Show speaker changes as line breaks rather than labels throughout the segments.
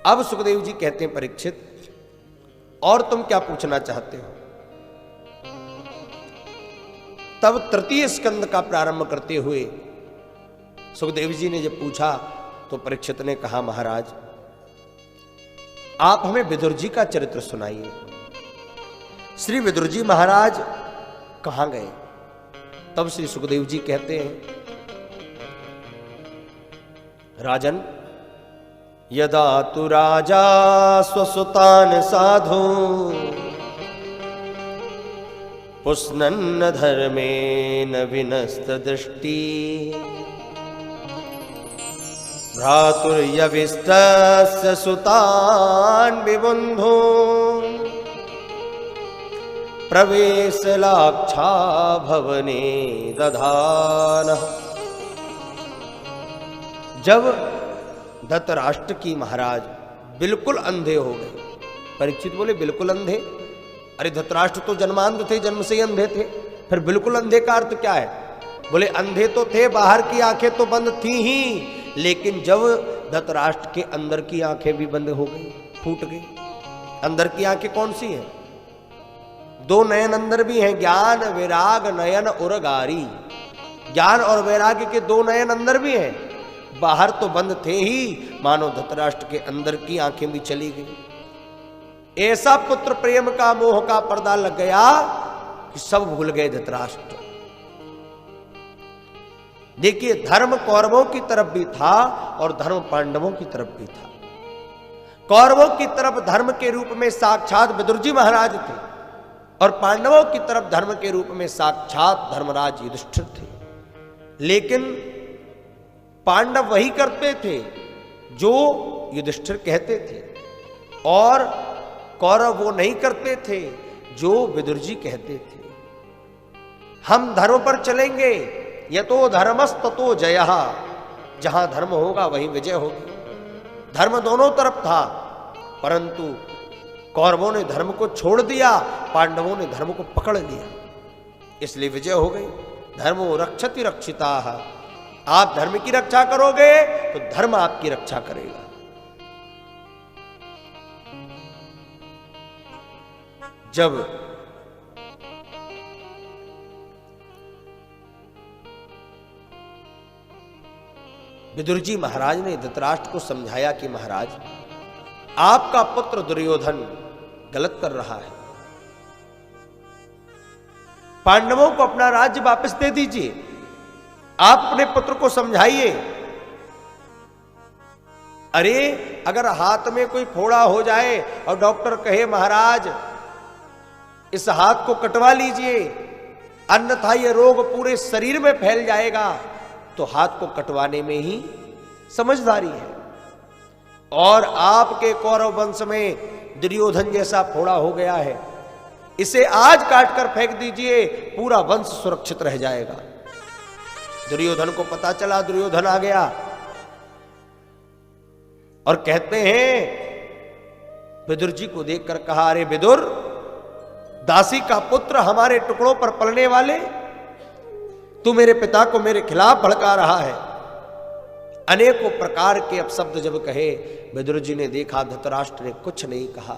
अब सुखदेव जी कहते हैं, परीक्षित और तुम क्या पूछना चाहते हो? तब तृतीय स्कंद का प्रारंभ करते हुए सुखदेव जी ने जब पूछा तो परीक्षित ने कहा, महाराज आप हमें विदुर जी का चरित्र सुनाइए। श्री विदुर जी महाराज कहां गए? तब श्री सुखदेव जी कहते हैं, राजन, यदा तु राजा स्वसुतान साधु पुष्णन्न धर्मेण विनस्त दृष्टि भ्रातुर्यविस्तस्य सुतान् विबुन्धु प्रवेशलाक्षा भवने दधानः। जब धृतराष्ट्र की महाराज बिल्कुल अंधे हो गए। परीक्षित बोले, बिल्कुल अंधे? अरे धृतराष्ट्र तो जन्मांध थे, जन्म से ही अंधे थे, फिर बिल्कुल अंधे का अर्थ क्या है? बोले अंधे तो थे, बाहर की आंखें तो बंद थी ही, लेकिन जब धृतराष्ट्र के अंदर की आंखें भी बंद हो गई, फूट गई। अंदर की आंखें कौन सी हैं? दो नयन अंदर भी हैं, ज्ञान वैराग नयन उरगारी। ज्ञान और वैराग्य के दो नयन अंदर भी हैं, बाहर तो बंद थे ही, मानो धृतराष्ट्र के अंदर की आंखें भी चली गई। ऐसा पुत्र प्रेम का मोह का पर्दा लग गया कि सब भूल गए धृतराष्ट्र। देखिए, धर्म कौरवों की तरफ भी था और धर्म पांडवों की तरफ भी था। कौरवों की तरफ धर्म के रूप में साक्षात विदुर जी महाराज थे और पांडवों की तरफ धर्म के रूप में साक्षात धर्मराज युधिष्ठिर थे। लेकिन पांडव वही करते थे जो युधिष्ठिर कहते थे और कौरव वो नहीं करते थे जो विदुर जी कहते थे। हम धर्म पर चलेंगे, यतो धर्मस्ततो जयः, जहां धर्म होगा वहीं विजय होगी। धर्म दोनों तरफ था, परंतु कौरवों ने धर्म को छोड़ दिया, पांडवों ने धर्म को पकड़ लिया, इसलिए विजय हो गई। धर्मो रक्षति रक्षिताः। आप धर्म की रक्षा करोगे तो धर्म आपकी रक्षा करेगा। जब विदुर जी महाराज ने धृतराष्ट्र को समझाया कि महाराज, आपका पुत्र दुर्योधन गलत कर रहा है, पांडवों को अपना राज्य वापस दे दीजिए, आप अपने पुत्र को समझाइए। अरे अगर हाथ में कोई फोड़ा हो जाए और डॉक्टर कहे महाराज इस हाथ को कटवा लीजिए, अन्यथा यह रोग पूरे शरीर में फैल जाएगा, तो हाथ को कटवाने में ही समझदारी है। और आपके कौरव वंश में दुर्योधन जैसा फोड़ा हो गया है, इसे आज काट कर फेंक दीजिए, पूरा वंश सुरक्षित रह जाएगा। दुर्योधन को पता चला, दुर्योधन आ गया और कहते हैं, विदुर जी को देखकर कहा, अरे विदुर, दासी का पुत्र हमारे टुकड़ों पर पलने वाले, तू मेरे पिता को मेरे खिलाफ भड़का रहा है। अनेकों प्रकार के अपशब्द जब कहे, विदुर जी ने देखा धृतराष्ट्र ने कुछ नहीं कहा,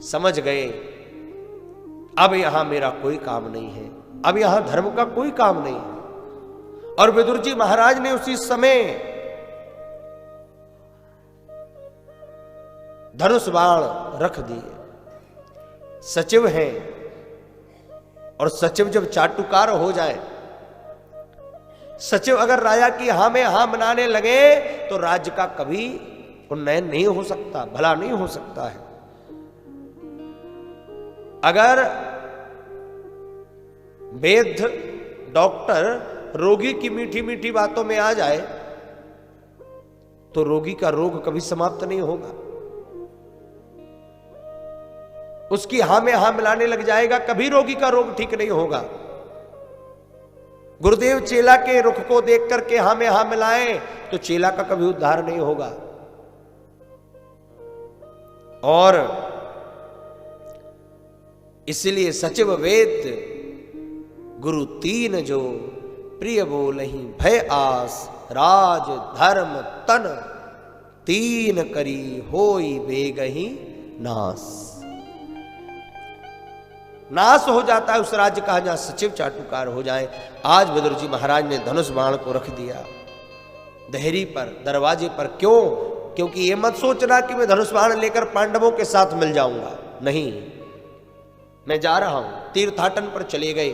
समझ गए अब यहां मेरा कोई काम नहीं है, अब यहां धर्म का कोई काम नहीं है। और विदुर जी महाराज ने उसी समय धनुष बाण रख दिए। सचिव हैं और सचिव जब चाटुकार हो जाए, सचिव अगर राजा की हां में हां बनाने लगे तो राज्य का कभी उन्नयन नहीं हो सकता, भला नहीं हो सकता है। अगर वैद्य डॉक्टर रोगी की मीठी मीठी बातों में आ जाए तो रोगी का रोग कभी समाप्त नहीं होगा, उसकी हां में हां मिलाने लग जाएगा, कभी रोगी का रोग ठीक नहीं होगा। गुरुदेव चेला के रुख को देख करके हां में हां मिलाएं तो चेला का कभी उद्धार नहीं होगा। और इसलिए सचिव वेद गुरु तीन जो, प्रिय बोलहि भय आस, राज धर्म तन तीन करी होई बेगही नाश। नाश हो जाता है उस राज्य का जहां सचिव चाटुकार हो जाए। आज विदुर जी महाराज ने धनुष बाण को रख दिया देहरी पर, दरवाजे पर। क्यों? क्योंकि ये मत सोचना कि मैं धनुष बाण लेकर पांडवों के साथ मिल जाऊंगा, नहीं, मैं जा रहा हूं। तीर्थाटन पर चले गए।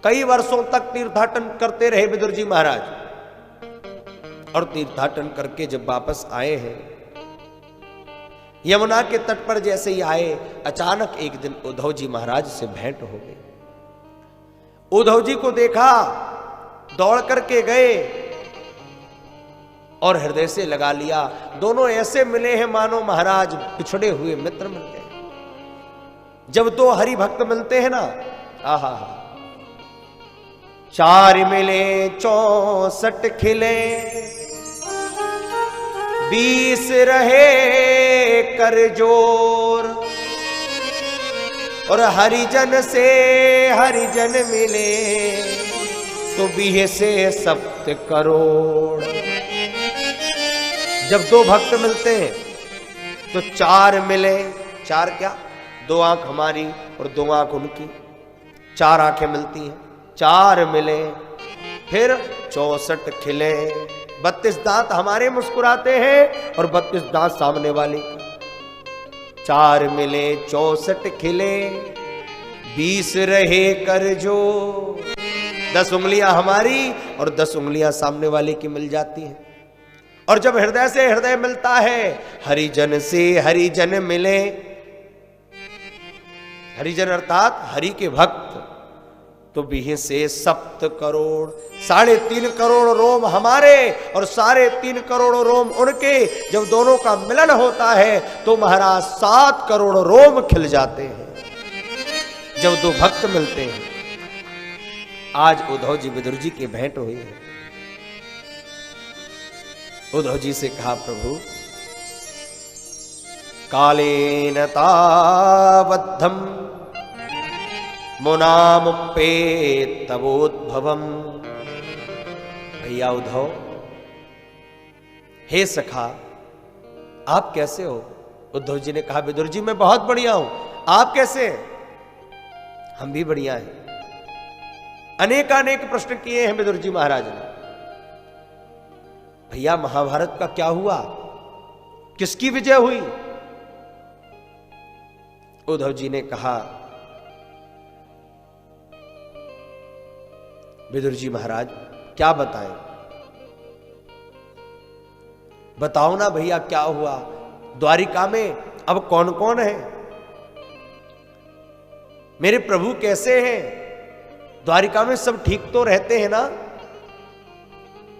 कई वर्षों तक तीर्थाटन करते रहे विदुर जी महाराज, और तीर्थाटन करके जब वापस आए हैं, यमुना के तट पर जैसे ही आए, अचानक एक दिन उद्धव जी महाराज से भेंट हो गई। उद्धव जी को देखा, दौड़ करके गए और हृदय से लगा लिया। दोनों ऐसे मिले हैं मानो महाराज पिछड़े हुए मित्र मिल गए। जब दो हरि भक्त मिलते हैं ना, आहा हा, चार मिले 64 खिले, 20 रहे कर जोर, और हरिजन से हरिजन मिले तो 20 से 7 करोड़। जब दो भक्त मिलते हैं तो चार मिले, चार क्या, 2 आंख हमारी और 2 आंख उनकी, 4 आंखें मिलती हैं। 4 मिले, फिर 64 खिले, 32 दांत हमारे मुस्कुराते हैं और 32 दांत सामने वाले के। 4 मिले 64 खिले, 20 रहे कर जो। 10 उंगलियां हमारी और 10 उंगलियां सामने वाले की मिल जाती हैं। और जब हृदय से हृदय मिलता है, हरिजन से हरिजन मिले, हरिजन अर्थात हरि के भक्त, तो 20 से 7 करोड़, 3.5 करोड़ रोम हमारे और 3.5 करोड़ रोम उनके। जब दोनों का मिलन होता है तो महाराज 7 करोड़ रोम खिल जाते हैं, जब दो भक्त मिलते हैं। आज उद्धव जी विदुर जी की भेंट हुई है। उद्धव जी से कहा, प्रभु कालेन तावद्धम मुनामुप्पे तवोद्भवम। भैया उद्धव, हे सखा, आप कैसे हो? उद्धव जी ने कहा, विदुर जी मैं बहुत बढ़िया हूं, आप कैसे हैं? हम भी बढ़िया हैं। अनेकानेक प्रश्न किए हैं विदुर जी महाराज ने। भैया महाभारत का क्या हुआ, किसकी विजय हुई? उद्धव जी ने कहा, विदुर जी महाराज क्या बताएं, बताओ ना भैया क्या हुआ। द्वारिका में अब कौन कौन है, मेरे प्रभु कैसे हैं, द्वारिका में सब ठीक तो रहते हैं ना?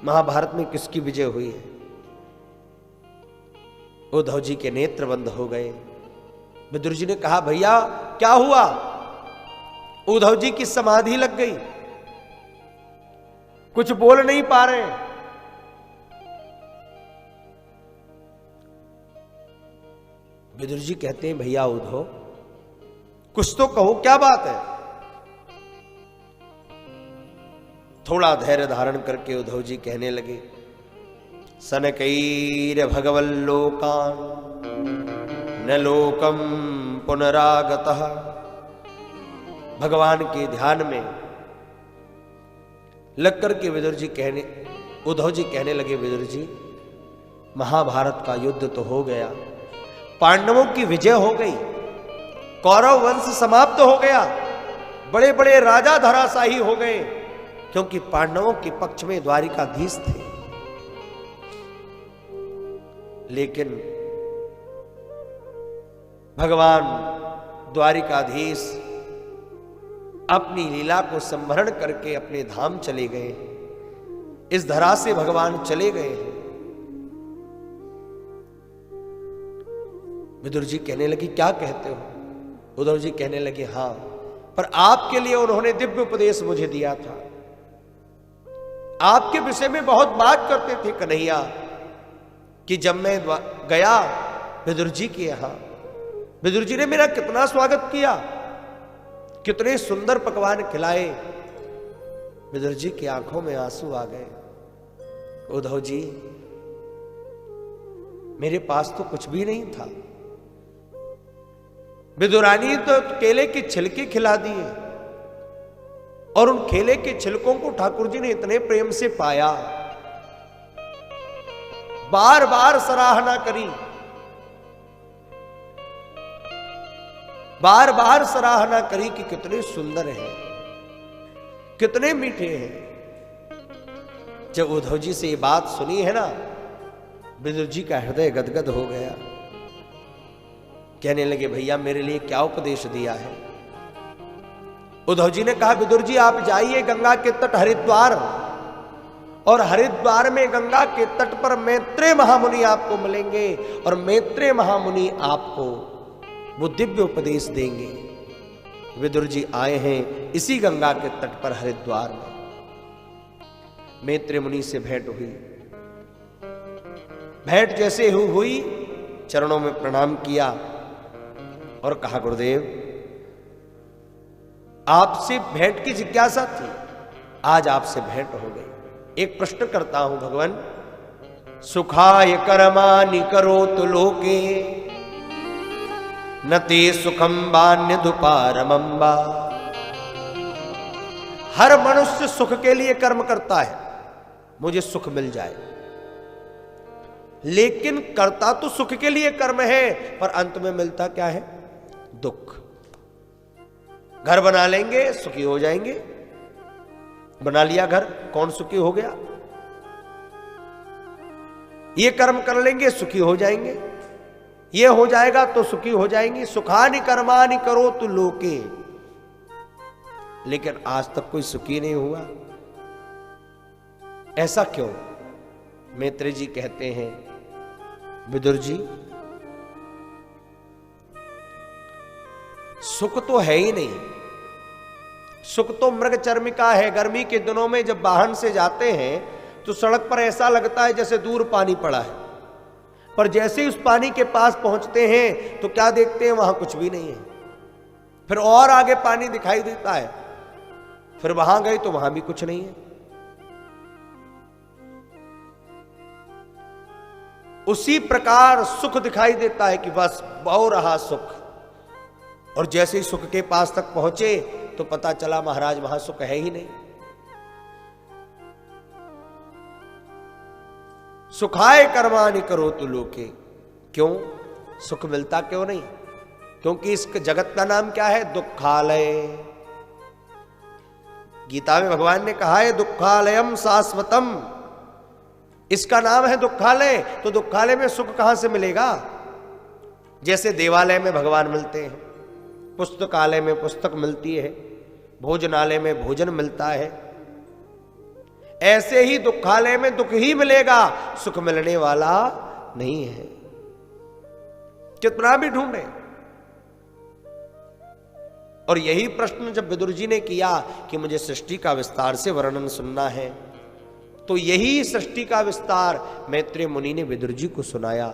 महाभारत में किसकी विजय हुई है? उद्धव जी के नेत्र बंद हो गए। विदुर जी ने कहा, भैया क्या हुआ? उद्धव जी की समाधि लग गई, कुछ बोल नहीं पा रहे। विदुर जी कहते हैं, भैया उद्धव कुछ तो कहो, क्या बात है? थोड़ा धैर्य धारण करके उद्धव जी कहने लगे, सनकैर भगवल्लोकान न लोकम पुनरागतः। भगवान के ध्यान में लग करके उद्धव जी कहने लगे, विदुर जी महाभारत का युद्ध तो हो गया, पांडवों की विजय हो गई, कौरव वंश समाप्त हो गया, बड़े बड़े राजा धराशायी हो गए, क्योंकि पांडवों के पक्ष में द्वारिकाधीश थे। लेकिन भगवान द्वारिकाधीश अपनी लीला को संभरण करके अपने धाम चले गए, इस धरा से भगवान चले गए हैं। विदुर जी कहने लगी, क्या कहते हो? उद्धव जी कहने लगे, हां, पर आपके लिए उन्होंने दिव्य उपदेश मुझे दिया था, आपके विषय में बहुत बात करते थे कन्हैया, कि जब मैं गया विदुर जी के यहां, विदुर जी ने मेरा कितना स्वागत किया, कितने सुंदर पकवान खिलाए। विदुर जी की आंखों में आंसू आ गए। उद्धव जी मेरे पास तो कुछ भी नहीं था। विदुरानी तो केले के छिलके खिला दिए और उन केले के छिलकों को ठाकुर जी ने इतने प्रेम से पाया, बार बार सराहना करी, बार बार सराहना करी कि कितने सुंदर हैं, कितने मीठे हैं। जब उद्धव जी से ये बात सुनी है ना, विदुर जी का हृदय गदगद हो गया। कहने लगे भैया मेरे लिए क्या उपदेश दिया है। उद्धव जी ने कहा विदुर जी आप जाइए गंगा के तट हरिद्वार, और हरिद्वार में गंगा के तट पर मैत्रेय महामुनि आपको मिलेंगे और मैत्रेय महामुनि आपको वो दिव्य उपदेश देंगे। विदुर जी आए हैं इसी गंगा के तट पर हरिद्वार में। मैत्रेय मुनि से भेंट हुई। भेंट जैसे हुई चरणों में प्रणाम किया और कहा गुरुदेव आपसे भेंट की जिज्ञासा थी, आज आपसे भेंट हो गई। एक प्रश्न करता हूं भगवान, सुखाय कर्माणि करोतु लोके न ते सुखम वान्यधुपारमं वा। हर मनुष्य सुख के लिए कर्म करता है, मुझे सुख मिल जाए, लेकिन करता तो सुख के लिए कर्म है, पर अंत में मिलता क्या है? दुख। घर बना लेंगे सुखी हो जाएंगे, बना लिया घर, कौन सुखी हो गया? ये कर्म कर लेंगे सुखी हो जाएंगे, ये हो जाएगा तो सुखी हो जाएंगे। सुखानि कर्मानि करोतु लोके, लेकिन आज तक कोई सुखी नहीं हुआ। ऐसा क्यों? मैत्रेय जी कहते हैं विदुर जी सुख तो है ही नहीं, सुख तो मृग चर्मिका है। गर्मी के दिनों में जब वाहन से जाते हैं तो सड़क पर ऐसा लगता है जैसे दूर पानी पड़ा है, पर जैसे ही उस पानी के पास पहुंचते हैं तो क्या देखते हैं? वहां कुछ भी नहीं है। फिर और आगे पानी दिखाई देता है, फिर वहां गए तो वहां भी कुछ नहीं है। उसी प्रकार सुख दिखाई देता है कि बस बहु रहा सुख, और जैसे ही सुख के पास तक पहुंचे तो पता चला महाराज वहां सुख है ही नहीं। सुखाय कर्माणि करोतु लोके, क्यों सुख मिलता क्यों नहीं? क्योंकि इस जगत का नाम क्या है? दुखालय। गीता में भगवान ने कहा है दुखालयम शाश्वतम, इसका नाम है दुखालय। तो दुखालय में सुख कहां से मिलेगा? जैसे देवालय में भगवान मिलते हैं, पुस्तकालय में पुस्तक मिलती है, भोजनालय में भोजन मिलता है, ऐसे ही दुखालय में दुख ही मिलेगा, सुख मिलने वाला नहीं है, कितना भी ढूंढे। और यही प्रश्न जब विदुर जी ने किया कि मुझे सृष्टि का विस्तार से वर्णन सुनना है, तो यही सृष्टि का विस्तार मैत्रेय मुनि ने विदुर जी को सुनाया।